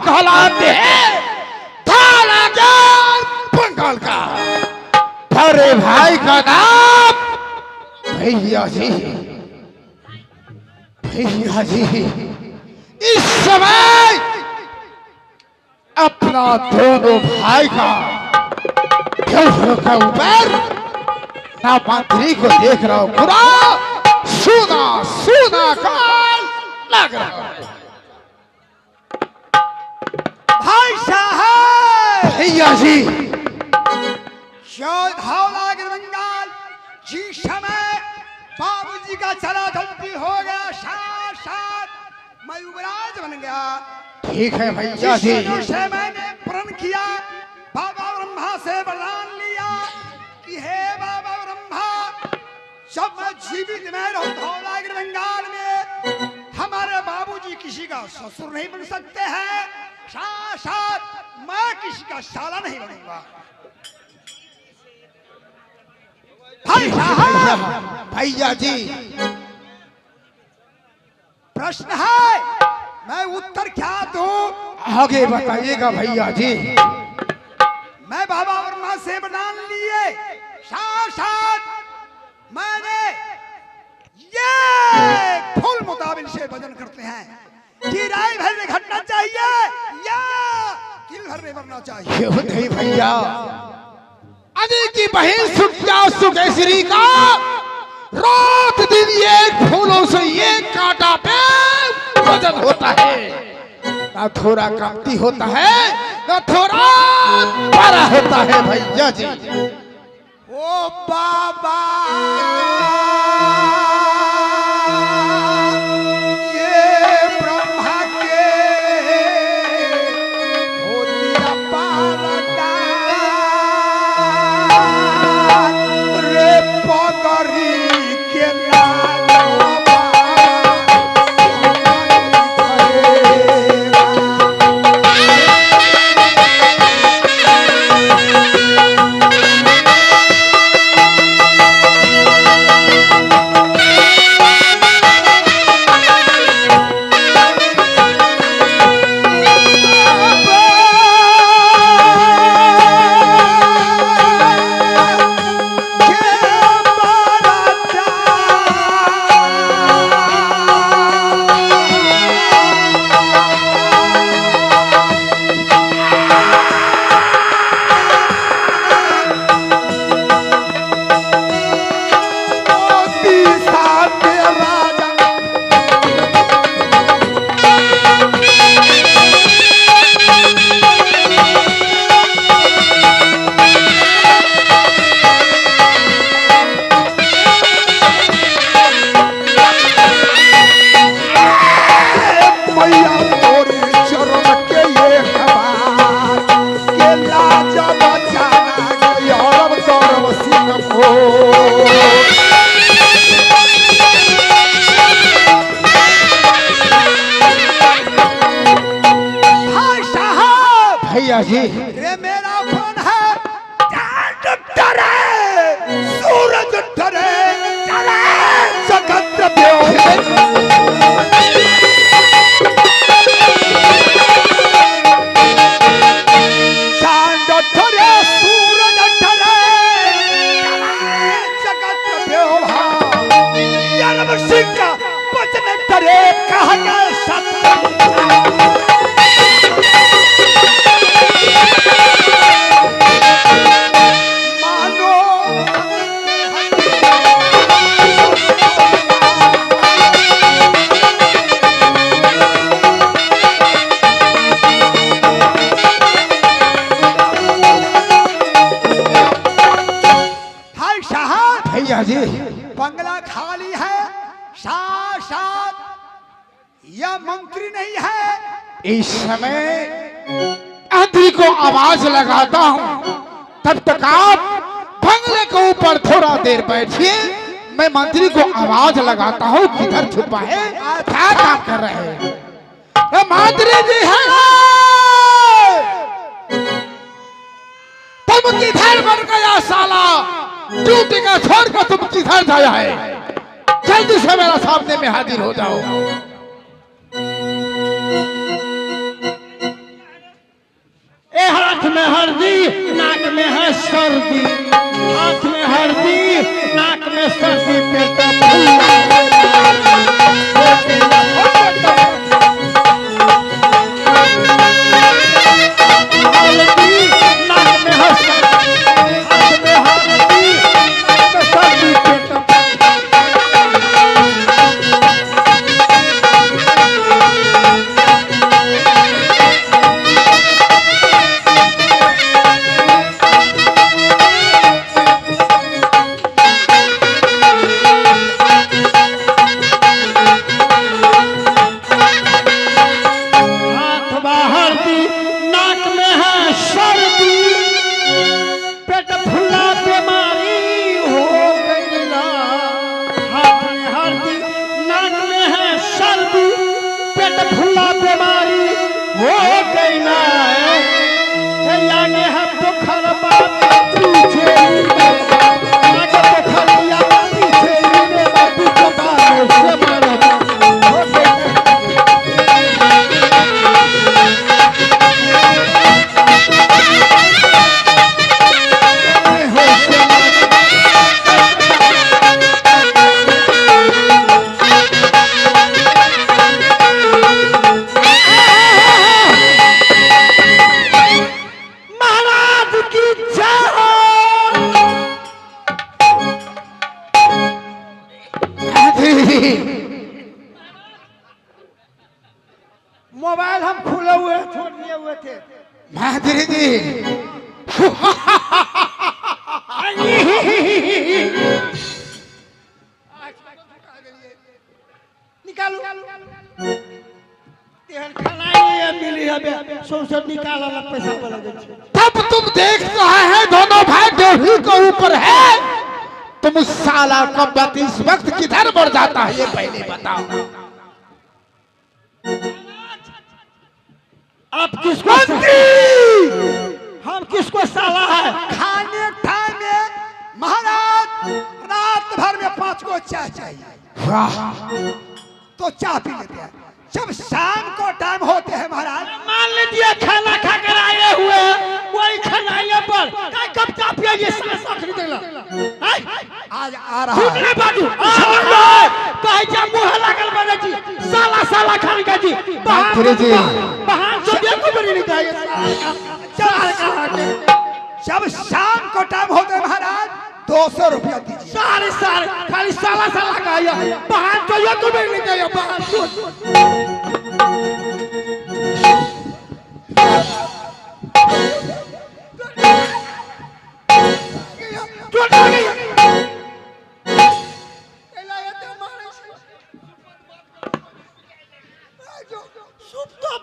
कहलाते हैं थाना ज्ञान बंगाल का। बड़े भाई का नाम भैया जी। भैया जी इस समय अपना दोनों भाई का के ऊपर ना मंत्री को देख रहा हूं, पूरा सोना सोना काल लग रहा है। भाई साहब भैया जी बंगाल जिस समय बाबूजी का चला गलती हो गया, साथ मैं युवराज बन गया। ठीक है भैया जी। से मैंने प्रण किया, बाबा ब्रह्मा से वरदान लिया कि हे बाबा ब्रह्मा, जब मैं जीवित में रहूं धौलागिरी बंगाल में, हमारे बाबूजी किसी का ससुर नहीं बन सकते हैं, साथ मैं किसी का साला नहीं बनूंगा। भाई साहब भैया जी प्रश्न है, मैं उत्तर क्या दूं? आगे बताइएगा भैया जी। मैं बाबा वर्मा से वरदान लिए, साथ मैंने ये फुल मुताबिक से वजन करते हैं कि राय भर में घटना चाहिए या किल भर में मरना चाहिए। क्यों नहीं भैया, अजी की बहन सुखिया सुकेसरी का रात दिन एक फूलों से एक कांटा पे वजन होता है, ना थोड़ा कमती होता है ना थोड़ा बड़ा होता है भैया जी। ओ बाबा भैया जी ये मेरा फोन है, चांद डरे सूरज डरे चले जगत चांद डरे सूरज डरे जगत व्यवहार सिंह का वचन डरे कहा सत्य। भैया जी बंगला खाली है, साथ यह मंत्री नहीं है। इस समय मंत्री को आवाज लगाता हूँ, तब तक आप बंगले के ऊपर थोड़ा देर बैठिए। मैं मंत्री को आवाज लगाता हूँ, किधर छुपा है, क्या काम कर रहे हैं। मंत्री जी है, तुम किधर बन गया साला, ड्यूटी का छोड़कर तुम किधर जाया है, जल्दी से मेरा सामने में हाजिर हो जाओ। है सर्दी, हाथ में हल्दी, नाक में सर्दी, पेट फूला हल्दी, नाक में हल्दी, हाथ में हल्दी, नाक में सर्दी, पेट मोबाइल हम खुले हुए छोड़ दिए हुए थे। महाधीरे जी निकालो तेहन खाना ये मिली है सौसर निकाल वाला पैसा वाला दे। तब तुम देख रहे हैं दोनों भाई देवी के ऊपर है, तुम उस साला का बात इस वक्त किधर बढ़ जाता है ये पहले बताओ। आप किसको हम किसको साला है? खाने टाइम में महाराज रात भर में 5 को चाय चाहिए, वाह तो चाय पी लेते हैं। जब शाम को टाइम होते हैं महाराज, मान लीजिए खाना खा कर आए हुए वही खाना पर कब चाय पिए साला खरीदेला आज आ रहा है कितने बाजू कहे जा मुंह लागल बने जी साला साला खान का जी महाधीरे जी बहान तो देखो बड़ी नहीं चाहिए। जब शाम को टाइम होते हैं महाराज 200 रुपया दीजिए। सारे सारे खाली साला साला का बहान तो ये को नहीं चाहिए बहान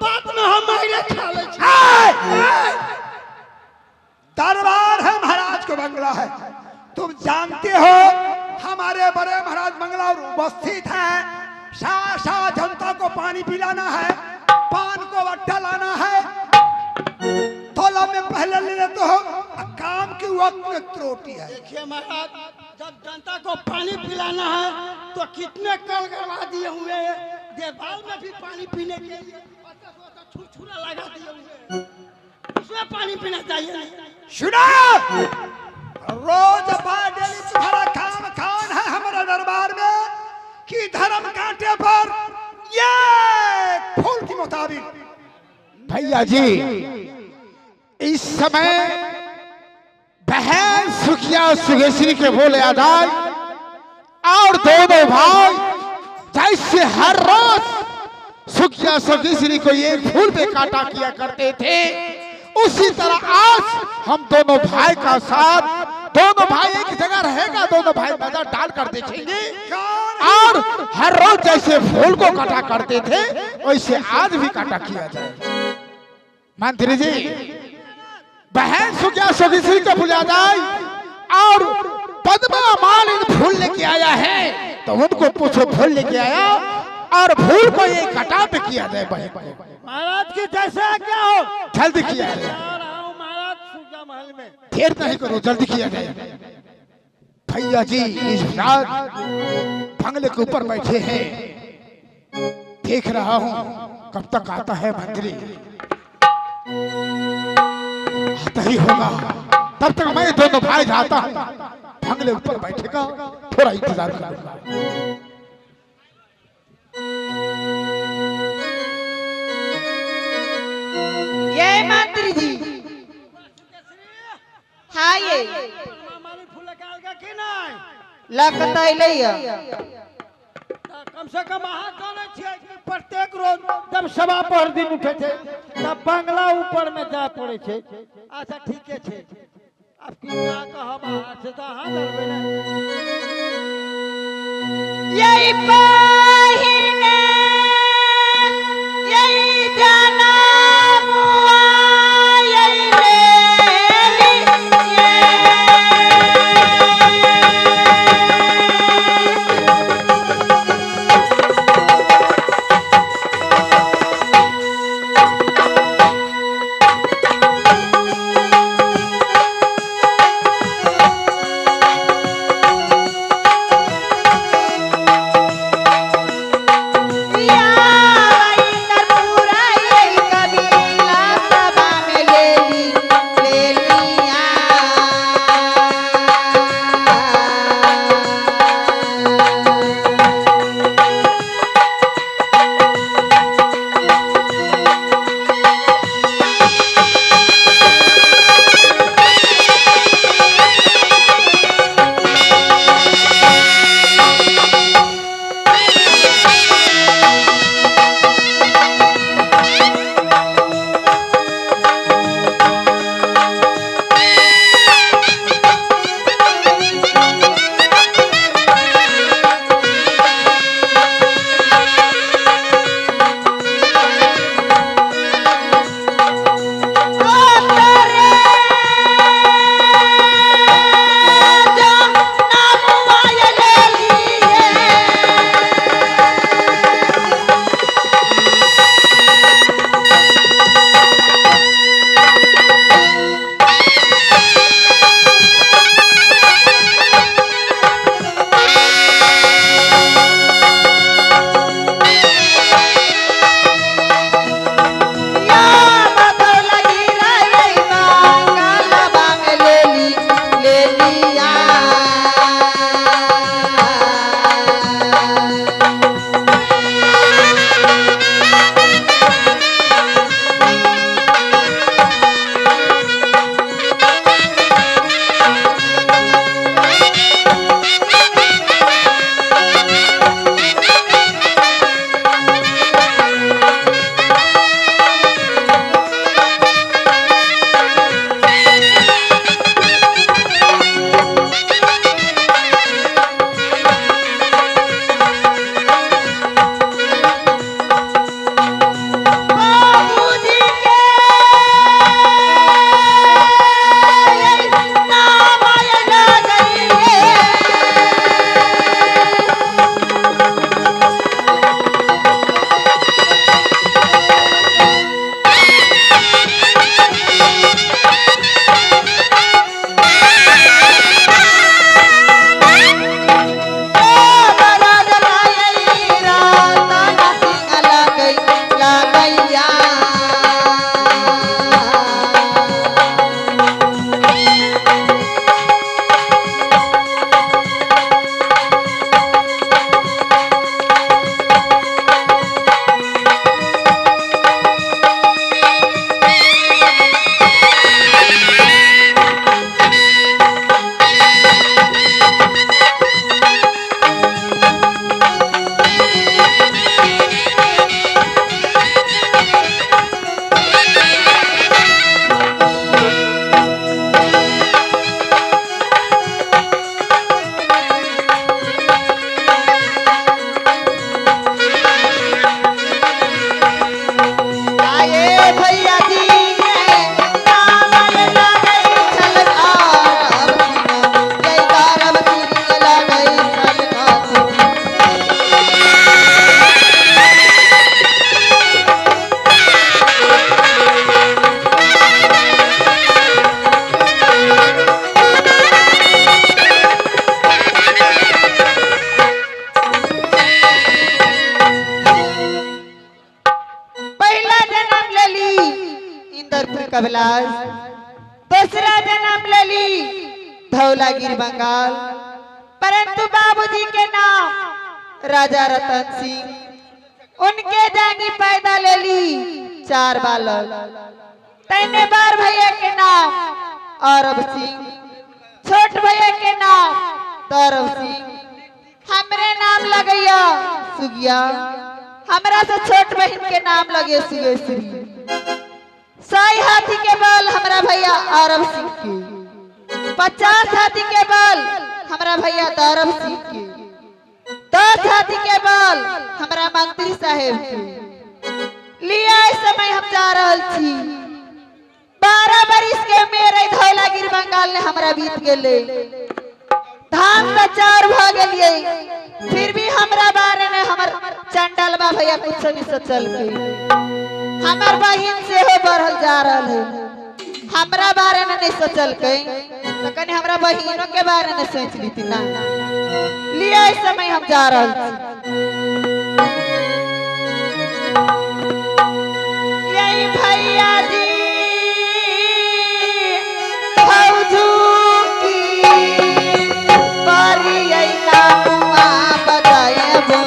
बात में हम खा ले दरबार है महाराज को बंगला है, तुम जानते हो हमारे बड़े महाराज बंगला उपस्थित है। शाह जनता को पानी पिलाना है, पान को अट्टा लाना है, थोला में पहले ले लेते हो, काम के वक्त में त्रुटि है। देखिए महाराज जब जनता को पानी पिलाना है तो कितने कल गड़वा दिए हुए हैं, देवाल में भी पानी पीने के लिए छुरा लगा दिए हुए, उसमें पानी पीना चाहिए। सुनो रोज डेली तुम्हारा काम खान है हमारे दरबार में कि धर्म कांटे पर ये फूल के मुताबिक। भैया जी इस समय बहन सुखिया सुगेश्वरी के बोले आदान और दोनों भाई जैसे हर रोज सुखिया सुगेश्वरी को ये फूल पे काटा किया करते थे, उसी तरह आज हम दोनों भाई का साथ, दोनों भाई एक जगह रहेगा, दोनों भाई बाजार डाल कर देखेंगे और हर रोज जैसे फूल को काटा करते थे वैसे आज भी काटा किया जाए। मंत्री जी बहन सुखिया सुगेश्वरी को बुला जाए और पद्मा माल इन फूल लेके आया है तो उनको पूछो फूल लेके आया और फूल को ये कटा पे किया जाए। बहन महाराज की जैसा क्या हो जल्दी किया जाए, महाराज सुजा महल में देर नहीं करो, जल्दी किया जाए। भैया जी इस रात बंगले के ऊपर बैठे हैं, देख रहा हूँ कब तक आता है मंत्री, आता ही होगा। तब तक मैं दोनों भाई जाता हूँ, बंगले ऊपर बैठेगा, थोड़ा इंतजार करूंगा। ये मंत्री जी, हाँ ये माली फूल काल का कि नहीं लगता है कम से कम अहाँ जाने छियै कि प्रत्येक रोज जब सभा पर दिन उठे छै तब बंगला ऊपर में जा पड़े छै। अच्छा ठीके छै, अब की क्या कहब अहाँ से, तो अहाँ डरबै ने। यही पहिने यही जनम यही कबलास दूसरा जन्म ले ली धौलागिरी बंगाल, परंतु बाबूजी के नाम राजा रतन सिंह। उनके जागी पैदा ले ली 4 बालक। तैने बार भैया के नाम औरब सिंह, छोट भैया के नाम दौरव सिंह, हमरे नाम लगैया सुगिया, हमरा से छोट बहन के नाम लगे सुगेश्वरी। 100 हाथी के बल हमरा भैया औरब सिंह के, 50 हाथी के बल हमरा भैया दौरव सिंह के, 10 हाथी के बल हमरा मंत्री साहेब के। लिया इस समय हम जा रहल छी। 12 बरिस के मेरे धौलागिरी बंगाल ने हमरा बीत गेले। धान का चार भ गेलिए, फिर भी हमरा बारे में हमर चंडलबा भैया कुछ नहीं सोचल के। हमर बहिन से हो बढ़ल जा रहल है, हमरा बारे में नहीं सोचल के। तो कने हमरा बहिनों के बारे में सोच ली थी ना। लिया इस समय हम जा रहल छी। यही भैया जी भौजू की बारी आई नामुआ बताए वो।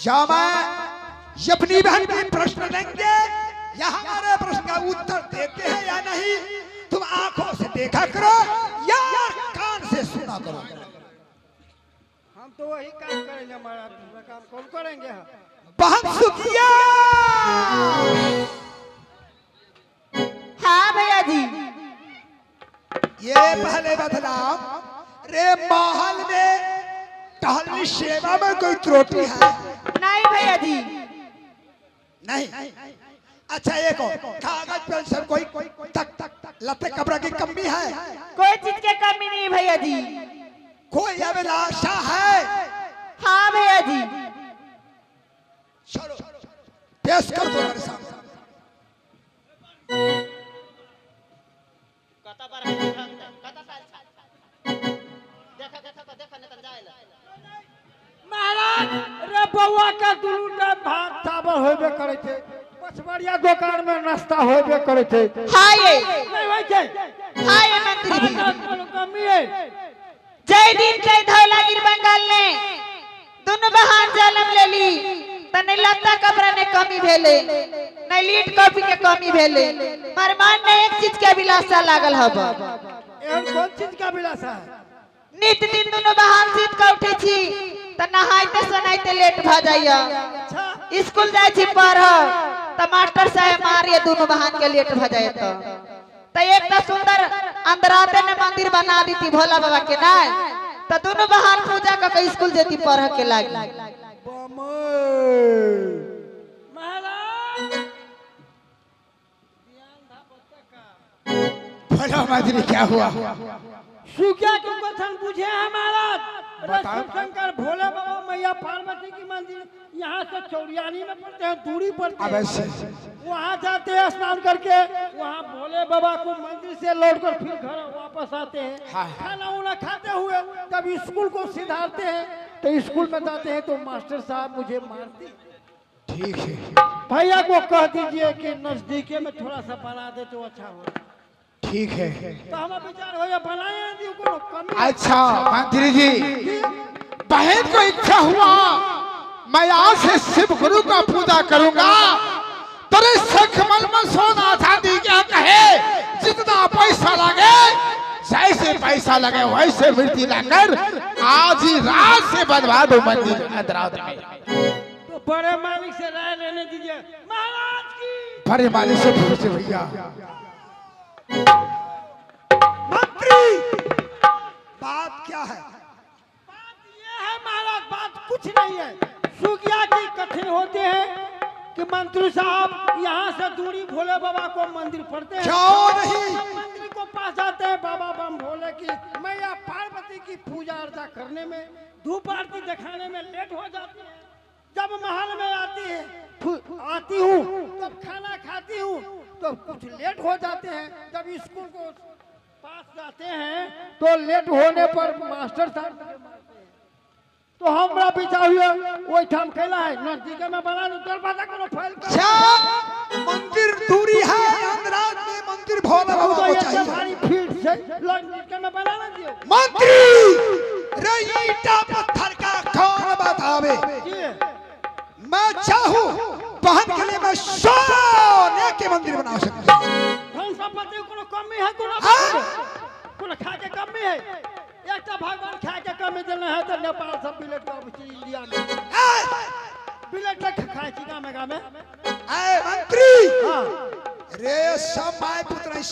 क्या मैं अपनी बहन की प्रश्न लेंगे या हमारे प्रश्न का उत्तर देते हैं या नहीं? तुम आंखों से देखा करो या कान से सुना करो। हम तो वही काम करेंगे, हमारा दूसरा काम कौन करेंगे? बहन सुखिया। हाँ भैया जी। ये पहले बदलाव रे महल में टहलनी सेवा में कोई त्रुटि है? नहीं भैया जी। नहीं। अच्छा एक कागज पेंसिल कोई तक लते कपड़ा की कमी है? कोई चीज की कमी नहीं भैया जी। कोई अभिलाषा है? हाँ भैया जी। चलो पेश कर दो मेरे सामने। महाराज रे बउआ का दुनू टाइम भात चावल होबे करे थे, पचवड़िया दुकान में नाश्ता होबे करे थे। हाँ ये नहीं भाई के हाँ ये मंत्री जी। कोनो कमी है? जय दिन जय धौलागिरी बंगाल ने दोनों बहन जन्म ले ली, त नहीं लत्ता कपड़ा ने कमी भेले, नहीं लीट कॉपी के कमी भेले। पर मन में एक चीज के अभिलाषा लागल हब। एहन कौन चीज का अभिलाषा है? नित दिन दोनों बहन सीत के उठे छी त नहाइते सोनाइते लेट भ जाइया। स्कूल जाय छी पढ़ त मास्टर साहब मारिए दोनों बहन के लेट भ जाए। तो एक तो सुंदर अंदराते ने मंदिर बना दी थी भोला बाबा के ना, तो दोनों बहन पूजा करके स्कूल जेती पढ़ के लागी। बोलो मंत्री क्या हुआ? सुखिया के कथन पूछे हैं महाराज। अरे बताओ। शिव शंकर भोले बाबा मैया पार्वती की मंदिर यहाँ से चौरियानी में पड़ते हैं, दूरी पड़ती है। अवश्य। वहाँ जाते हैं स्नान करके, वहाँ भोले बाबा को मंदिर से लौटकर फिर घर वापस आते हैं। हाँ। खाना उना खाते हुए तब स्कूल को सिधारते हैं, तो स्कूल में जाते हैं तो मास्टर साहब मुझे मारते हैं। ठीक है, भैया को कह दीजिए कि नजदीके में थोड़ा सा बना दे तो अच्छा हो। ठीक है। तो हमारा विचार हो या बनाए यदि कोनो कमी है। अच्छा मंत्री जी, बहन को इच्छा हुआ मैं आज से शिव गुरु का पूजा करूंगा, तेरे सखमल में सोना चांदी क्या कहे, जितना पैसा लगे, जैसे पैसा लगे वैसे मिट्टी लाकर आज ही रात से बनवा दो मंदिर अंदरावत में। तो बड़े मालिक से राय लेने दीजिए महाराज की। बड़े मालिक से पूछे भैया। मंत्री बात क्या है? बात ये है महाराज, बात कुछ नहीं है। सुखिया की कथन होते हैं कि मंत्री साहब यहाँ से दूरी भोले बाबा को मंदिर पड़ते हैं। क्यों नहीं? मंदिर को पास जाते हैं, बाबा बम भोले की मैया पार्वती की पूजा अर्चा करने में, धूप आरती दिखाने में लेट हो जाती है। जब महल में आती हूँ तब खाना खाती हूँ तो कुछ लेट हो जाते हैं। जब स्कूल को पास जाते हैं तो लेट होने पर मास्टर साहब मुझे मारते हैं। तो हमरा विचार हुआ वही ठाम कैला है नजदीक में बना दो, दरवाजा करो फाइल करो। क्या मंदिर दूरी है? अंदरात में मंदिर भोले बाबा को चाहिए। भारी भीड़ से नजदीक में बना ना दियो। मंत्री रे ईटा पत्थर का कौन बतावे? जी मैं चाहूँ बहन के लिए मैं सोने के मंदिर बना सकता हूँ। धन संपत्ति कोनो कमी है? कोनो खा के कमी है? एक तो भगवान खा के कमी देना है तो नेपाल सब बिलेट का इंडिया में बिलेट खाए छी गामे गामे। मंत्री हाँ रे सब माय पुत्र